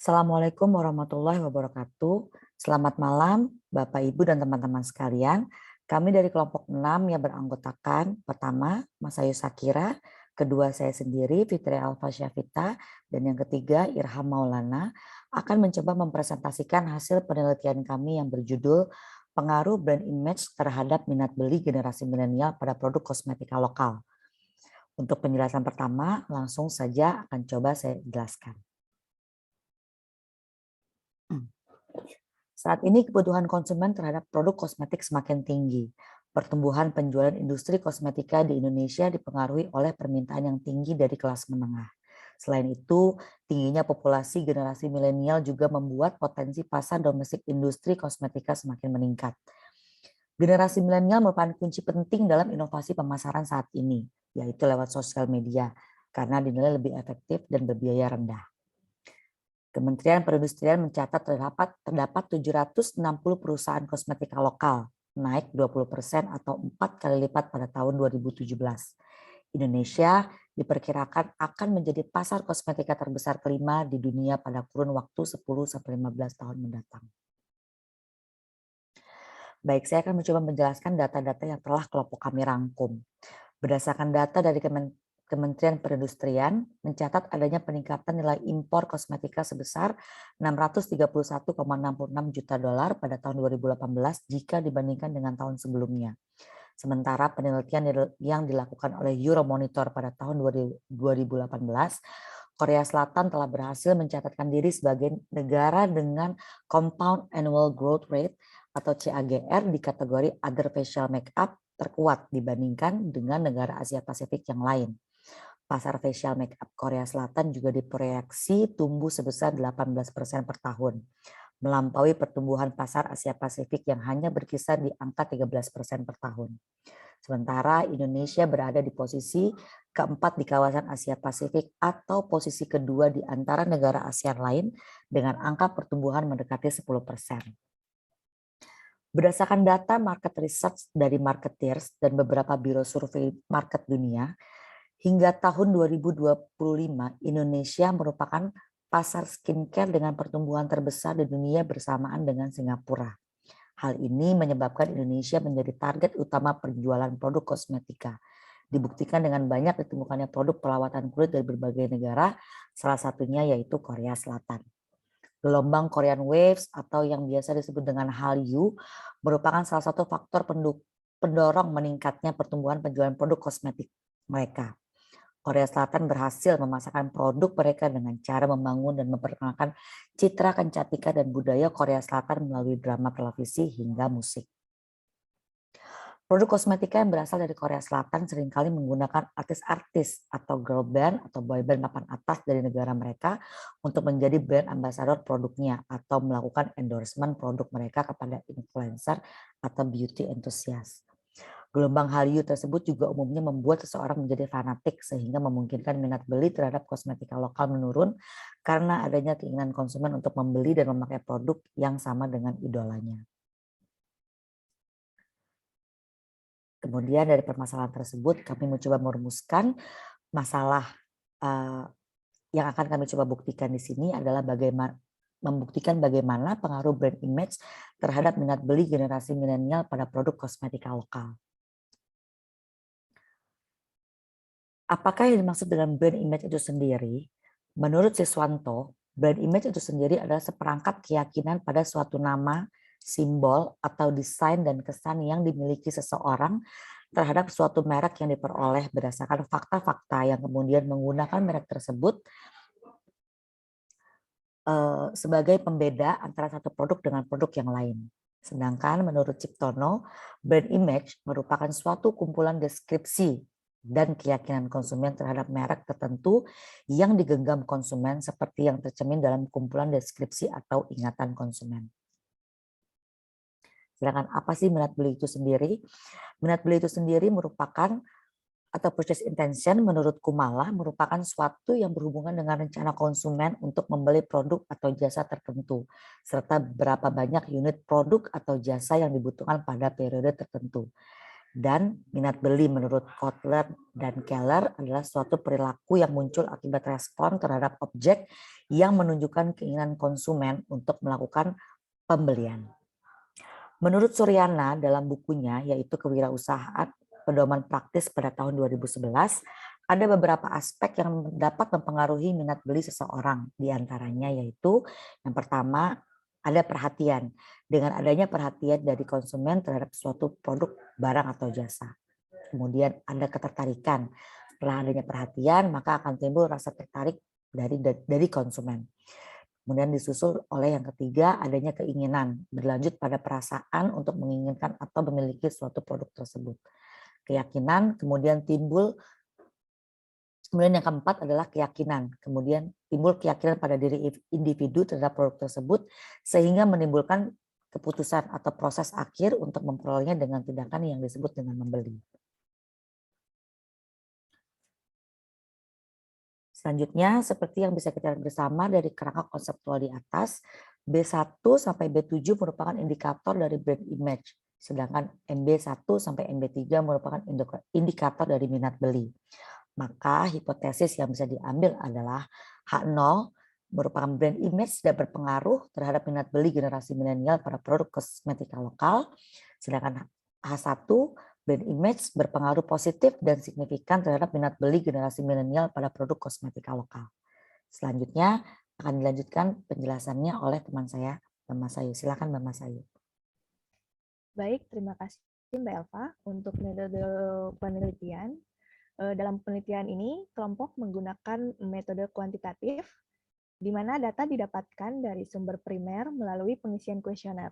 Assalamualaikum warahmatullahi wabarakatuh. Selamat malam Bapak, Ibu, dan teman-teman sekalian. Kami dari kelompok 6 yang beranggotakan pertama Mas Ayu Sakira, kedua saya sendiri Fitri Alfa Syafita, dan yang ketiga Irham Maulana akan mencoba mempresentasikan hasil penelitian kami yang berjudul Pengaruh Brand Image terhadap minat beli generasi milenial pada produk kosmetika lokal. Untuk penjelasan pertama, langsung saja akan coba saya jelaskan. Saat ini kebutuhan konsumen terhadap produk kosmetik semakin tinggi. Pertumbuhan penjualan industri kosmetika di Indonesia dipengaruhi oleh permintaan yang tinggi dari kelas menengah. Selain itu, tingginya populasi generasi milenial juga membuat potensi pasar domestik industri kosmetika semakin meningkat. Generasi milenial merupakan kunci penting dalam inovasi pemasaran saat ini, yaitu lewat sosial media, karena dinilai lebih efektif dan berbiaya rendah. Kementerian Perindustrian mencatat terdapat 760 perusahaan kosmetika lokal, naik 20% atau 4 kali lipat pada tahun 2017. Indonesia diperkirakan akan menjadi pasar kosmetika terbesar kelima di dunia pada kurun waktu 10-15 tahun mendatang. Baik, saya akan mencoba menjelaskan data-data yang telah kelompok kami rangkum. Berdasarkan data dari Kementerian Perindustrian mencatat adanya peningkatan nilai impor kosmetika sebesar 631,66 juta dolar pada tahun 2018 jika dibandingkan dengan tahun sebelumnya. Sementara penelitian yang dilakukan oleh Euromonitor pada tahun 2018, Korea Selatan telah berhasil mencatatkan diri sebagai negara dengan Compound Annual Growth Rate atau CAGR di kategori Other Facial Makeup terkuat dibandingkan dengan negara Asia Pasifik yang lain. Pasar facial makeup Korea Selatan juga diproyeksi tumbuh sebesar 18% per tahun, melampaui pertumbuhan pasar Asia Pasifik yang hanya berkisar di angka 13% per tahun. Sementara Indonesia berada di posisi keempat di kawasan Asia Pasifik atau posisi kedua di antara negara ASEAN lain dengan angka pertumbuhan mendekati 10%. Berdasarkan data market research dari Marketeers dan beberapa biro survei market dunia, hingga tahun 2025 Indonesia merupakan pasar skincare dengan pertumbuhan terbesar di dunia bersamaan dengan Singapura. Hal ini menyebabkan Indonesia menjadi target utama penjualan produk kosmetika. Dibuktikan dengan banyak ditemukannya produk perawatan kulit dari berbagai negara, salah satunya yaitu Korea Selatan. Gelombang Korean Waves atau yang biasa disebut dengan Hallyu merupakan salah satu faktor pendorong meningkatnya pertumbuhan penjualan produk kosmetik mereka. Korea Selatan berhasil memasarkan produk mereka dengan cara membangun dan memperkenalkan citra kecantikan dan budaya Korea Selatan melalui drama televisi hingga musik. Produk kosmetika yang berasal dari Korea Selatan seringkali menggunakan artis-artis atau girl band atau boy band papan atas dari negara mereka untuk menjadi brand ambassador produknya atau melakukan endorsement produk mereka kepada influencer atau beauty enthusiast. Gelombang Hallyu tersebut juga umumnya membuat seseorang menjadi fanatik sehingga memungkinkan minat beli terhadap kosmetika lokal menurun karena adanya keinginan konsumen untuk membeli dan memakai produk yang sama dengan idolanya. Kemudian dari permasalahan tersebut kami mencoba merumuskan masalah yang akan kami coba buktikan di sini adalah membuktikan bagaimana pengaruh brand image terhadap minat beli generasi milenial pada produk kosmetika lokal. Apakah yang dimaksud dengan brand image itu sendiri? Menurut Siswanto, brand image itu sendiri adalah seperangkat keyakinan pada suatu nama, simbol, atau desain dan kesan yang dimiliki seseorang terhadap suatu merek yang diperoleh berdasarkan fakta-fakta yang kemudian menggunakan merek tersebut sebagai pembeda antara satu produk dengan produk yang lain. Sedangkan menurut Ciptono, brand image merupakan suatu kumpulan deskripsi dan keyakinan konsumen terhadap merek tertentu yang digenggam konsumen seperti yang tercermin dalam kumpulan deskripsi atau ingatan konsumen. Sedangkan apa sih minat beli itu sendiri? Minat beli itu sendiri merupakan atau purchase intention menurut Kumala merupakan suatu yang berhubungan dengan rencana konsumen untuk membeli produk atau jasa tertentu, serta berapa banyak unit produk atau jasa yang dibutuhkan pada periode tertentu. Dan minat beli menurut Kotler dan Keller adalah suatu perilaku yang muncul akibat respon terhadap objek yang menunjukkan keinginan konsumen untuk melakukan pembelian. Menurut Suryana dalam bukunya yaitu Kewirausahaan, Pedoman Praktis pada tahun 2011, ada beberapa aspek yang dapat mempengaruhi minat beli seseorang. Di antaranya yaitu yang pertama ada perhatian. Dengan adanya perhatian dari konsumen terhadap suatu produk, barang atau jasa. Kemudian ada ketertarikan. Setelah adanya perhatian, maka akan timbul rasa tertarik dari konsumen. Kemudian disusul oleh yang ketiga adanya keinginan, berlanjut pada perasaan untuk menginginkan atau memiliki suatu produk tersebut. Keyakinan, kemudian yang keempat adalah keyakinan. Kemudian timbul keyakinan pada diri individu terhadap produk tersebut sehingga menimbulkan keputusan atau proses akhir untuk memperolehnya dengan tindakan yang disebut dengan membeli. Selanjutnya, seperti yang bisa kita lihat bersama dari kerangka konseptual di atas, B1 sampai B7 merupakan indikator dari brand image, sedangkan MB1 sampai MB3 merupakan indikator dari minat beli. Maka hipotesis yang bisa diambil adalah H0 merupakan brand image tidak berpengaruh terhadap minat beli generasi milenial pada produk kosmetika lokal, sedangkan H1 brand image berpengaruh positif dan signifikan terhadap minat beli generasi milenial pada produk kosmetika lokal. Selanjutnya akan dilanjutkan penjelasannya oleh teman saya, Mbak Masayu. Silakan Mbak Masayu. Baik, terima kasih Mbak Elva untuk metode penelitian. Dalam penelitian ini, kelompok menggunakan metode kuantitatif, di mana data didapatkan dari sumber primer melalui pengisian kuesioner.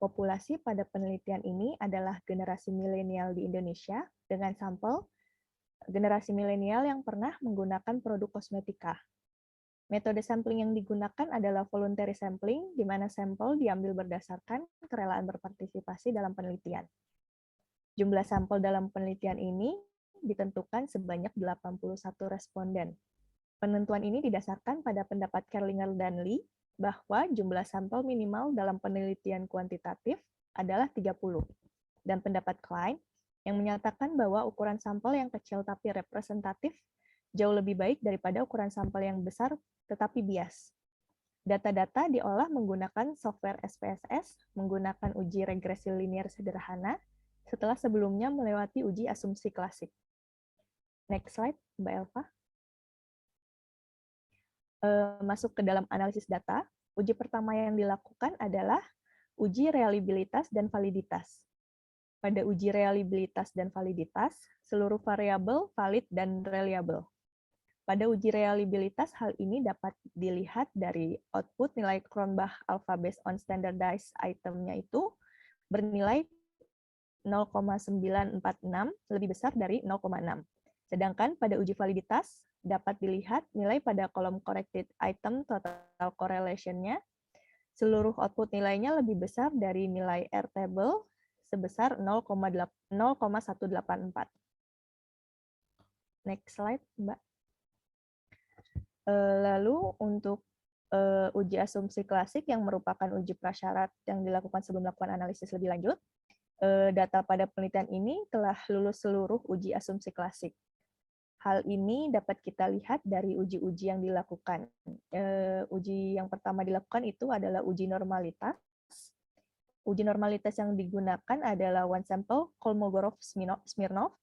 Populasi pada penelitian ini adalah generasi milenial di Indonesia dengan sampel generasi milenial yang pernah menggunakan produk kosmetika. Metode sampling yang digunakan adalah voluntary sampling, di mana sampel diambil berdasarkan kerelaan berpartisipasi dalam penelitian. Jumlah sampel dalam penelitian ini ditentukan sebanyak 81 responden. Penentuan ini didasarkan pada pendapat Kerlinger dan Lee bahwa jumlah sampel minimal dalam penelitian kuantitatif adalah 30. Dan pendapat Klein yang menyatakan bahwa ukuran sampel yang kecil tapi representatif jauh lebih baik daripada ukuran sampel yang besar tetapi bias. Data-data diolah menggunakan software SPSS, menggunakan uji regresi linier sederhana, setelah sebelumnya melewati uji asumsi klasik. Next slide, Mbak Elva. Masuk ke dalam analisis data, uji pertama yang dilakukan adalah uji reliabilitas dan validitas. Pada uji reliabilitas dan validitas, seluruh variabel valid dan reliable. Pada uji reliabilitas, hal ini dapat dilihat dari output nilai Cronbach alpha based on standardized item-nya itu bernilai 0,946 lebih besar dari 0,6. Sedangkan pada uji validitas dapat dilihat nilai pada kolom corrected item total correlation-nya seluruh output nilainya lebih besar dari nilai R-table sebesar 0,184. Next slide, Mbak. Lalu untuk uji asumsi klasik yang merupakan uji prasyarat yang dilakukan sebelum melakukan analisis lebih lanjut, data pada penelitian ini telah lulus seluruh uji asumsi klasik. Hal ini dapat kita lihat dari uji-uji yang dilakukan. Uji yang pertama dilakukan itu adalah uji normalitas. Uji normalitas yang digunakan adalah one sample Kolmogorov-Smirnov.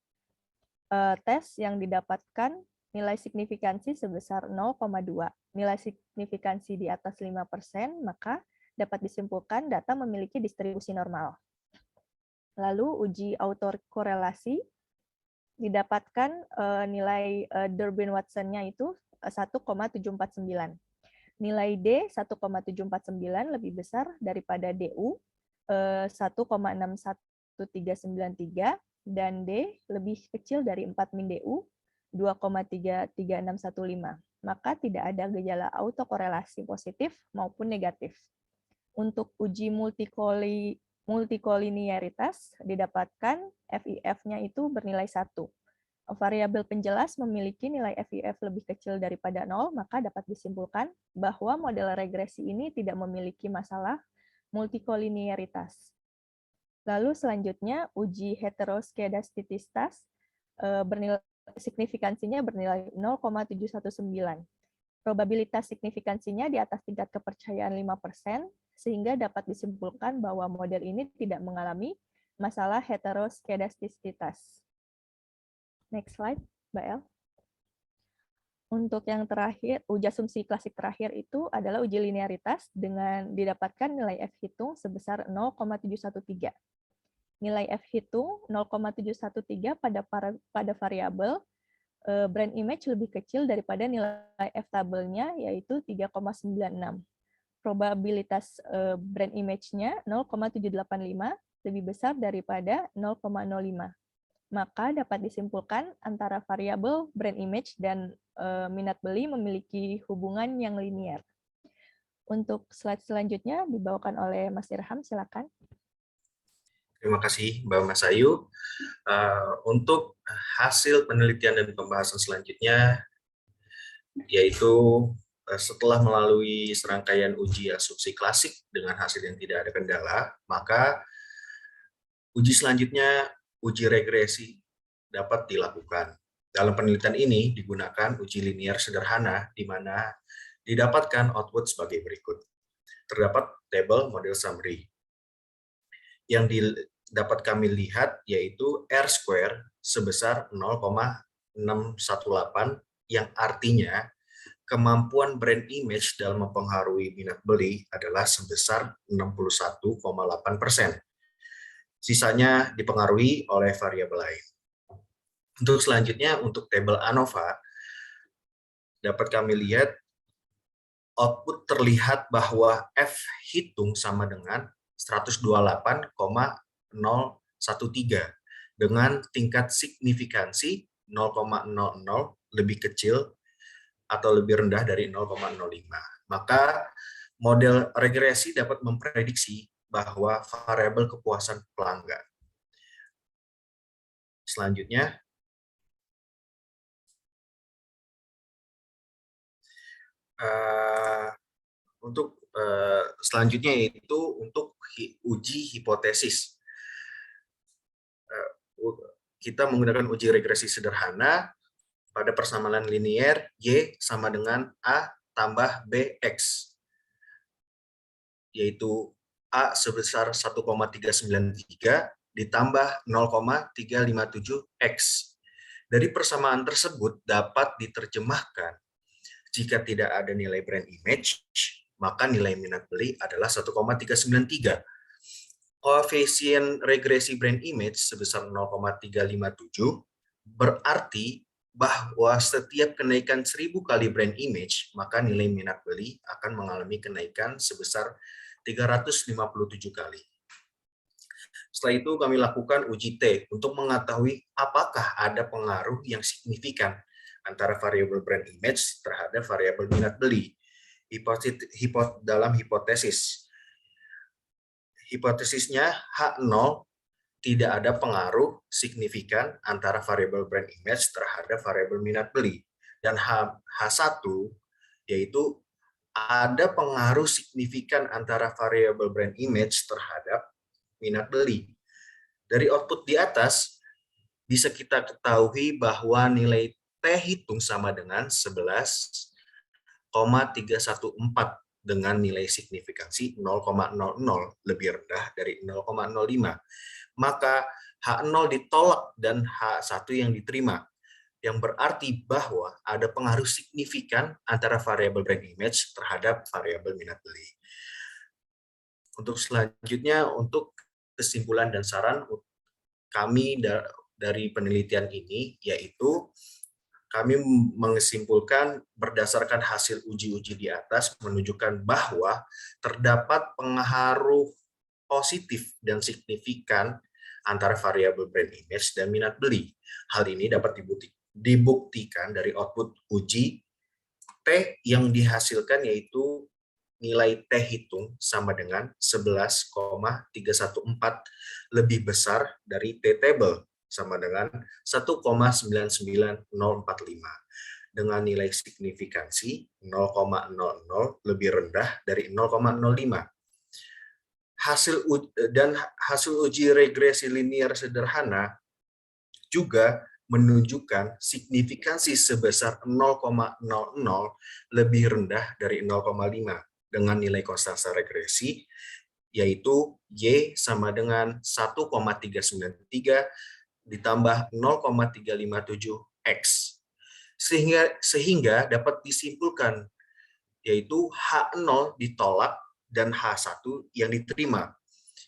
Tes yang didapatkan nilai signifikansi sebesar 0,2. Nilai signifikansi di atas 5%, maka dapat disimpulkan data memiliki distribusi normal. Lalu uji autokorelasi didapatkan nilai Durbin-Watson-nya itu 1,749. Nilai D 1,749 lebih besar daripada DU 1,61393 dan D lebih kecil dari 4 min DU 2,33615. Maka tidak ada gejala autokorelasi positif maupun negatif. Untuk uji multikolinearitas didapatkan FIF-nya itu bernilai 1. Variabel penjelas memiliki nilai FIF lebih kecil daripada 0, maka dapat disimpulkan bahwa model regresi ini tidak memiliki masalah multikolinearitas. Lalu selanjutnya uji heteroskedastisitas signifikansinya bernilai 0,719. Probabilitas signifikansinya di atas tingkat kepercayaan 5%, sehingga dapat disimpulkan bahwa model ini tidak mengalami masalah heteroskedastisitas. Next slide, Mbak El. Untuk yang terakhir, uji asumsi klasik terakhir itu adalah uji linearitas dengan didapatkan nilai F hitung sebesar 0,713. Nilai F hitung 0,713 pada variabel brand image lebih kecil daripada nilai F tabelnya, yaitu 3,96. Probabilitas brand image-nya 0,785 lebih besar daripada 0,05. Maka dapat disimpulkan antara variabel brand image dan minat beli memiliki hubungan yang linier. Untuk slide selanjutnya dibawakan oleh Mas Irham, silakan. Terima kasih Mbak Mas Ayu. Untuk hasil penelitian dan pembahasan selanjutnya, yaitu setelah melalui serangkaian uji asumsi klasik dengan hasil yang tidak ada kendala, maka uji selanjutnya, uji regresi dapat dilakukan. Dalam penelitian ini digunakan uji linear sederhana, di mana didapatkan output sebagai berikut. Terdapat tabel model summary. Yang dapat kami lihat yaitu R-square sebesar 0,618, yang artinya kemampuan brand image dalam mempengaruhi minat beli adalah sebesar 61,8%. Sisanya dipengaruhi oleh variabel lain. Untuk selanjutnya, untuk tabel ANOVA, dapat kami lihat output terlihat bahwa F hitung sama dengan 128,013 dengan tingkat signifikansi 0,00 lebih kecil atau lebih rendah dari 0,05. Maka model regresi dapat memprediksi bahwa variabel kepuasan pelanggan. Selanjutnya, untuk selanjutnya yaitu untuk uji hipotesis. Kita menggunakan uji regresi sederhana pada persamalan linier Y sama dengan A tambah BX, yaitu A sebesar 1,393 ditambah 0,357X. Dari persamaan tersebut dapat diterjemahkan jika tidak ada nilai brand image, maka nilai minat beli adalah 1,393. Koefisien regresi brand image sebesar 0,357 berarti bahwa setiap kenaikan 1000 kali brand image, maka nilai minat beli akan mengalami kenaikan sebesar 357 kali. Setelah itu kami lakukan uji T untuk mengetahui apakah ada pengaruh yang signifikan antara variabel brand image terhadap variabel minat beli. Dalam hipotesisnya H0 tidak ada pengaruh signifikan antara variabel brand image terhadap variabel minat beli. Dan H1 yaitu ada pengaruh signifikan antara variabel brand image terhadap minat beli. Dari output di atas bisa kita ketahui bahwa nilai T hitung sama dengan 11,314 dengan nilai signifikansi 0,00 lebih rendah dari 0,05. Maka H0 ditolak dan H1 yang diterima, yang berarti bahwa ada pengaruh signifikan antara variabel brand image terhadap variabel minat beli. Untuk selanjutnya, untuk kesimpulan dan saran kami dari penelitian ini, yaitu kami menyimpulkan berdasarkan hasil uji-uji di atas menunjukkan bahwa terdapat pengaruh positif dan signifikan antara variabel brand image dan minat beli. Hal ini dapat dibuktikan dari output uji T yang dihasilkan, yaitu nilai T hitung sama dengan 11,314 lebih besar dari T table sama dengan 1,99045 dengan nilai signifikansi 0,00 lebih rendah dari 0,05. hasil uji regresi linear sederhana juga menunjukkan signifikansi sebesar 0,00 lebih rendah dari 0,5 dengan nilai konstanta regresi, yaitu Y sama dengan 1,393 ditambah 0,357X. Sehingga dapat disimpulkan, yaitu H0 ditolak dan H1 yang diterima,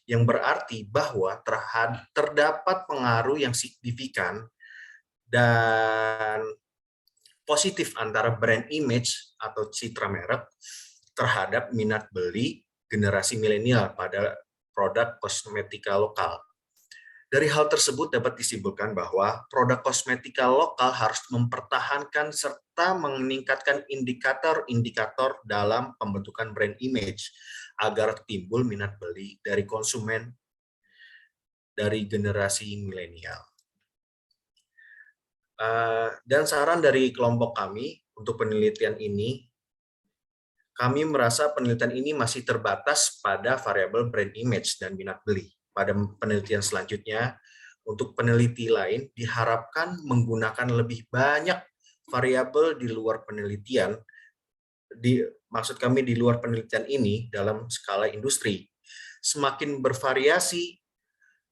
yang berarti bahwa terdapat pengaruh yang signifikan dan positif antara brand image atau citra merek terhadap minat beli generasi milenial pada produk kosmetika lokal. Dari hal tersebut dapat disimpulkan bahwa produk kosmetika lokal harus mempertahankan serta meningkatkan indikator-indikator dalam pembentukan brand image agar timbul minat beli dari konsumen dari generasi milenial. Dan saran dari kelompok kami untuk penelitian ini, kami merasa penelitian ini masih terbatas pada variabel brand image dan minat beli. Pada penelitian selanjutnya, untuk peneliti lain diharapkan menggunakan lebih banyak variabel di luar penelitian, maksud kami di luar penelitian ini dalam skala industri. Semakin bervariasi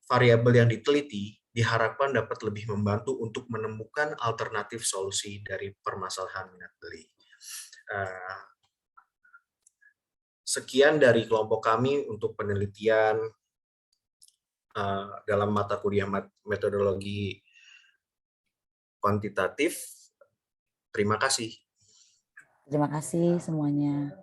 variabel yang diteliti, diharapkan dapat lebih membantu untuk menemukan alternatif solusi dari permasalahan minat beli. Sekian dari kelompok kami untuk penelitian dalam mata kuliah metodologi kuantitatif. Terima kasih. Terima kasih semuanya.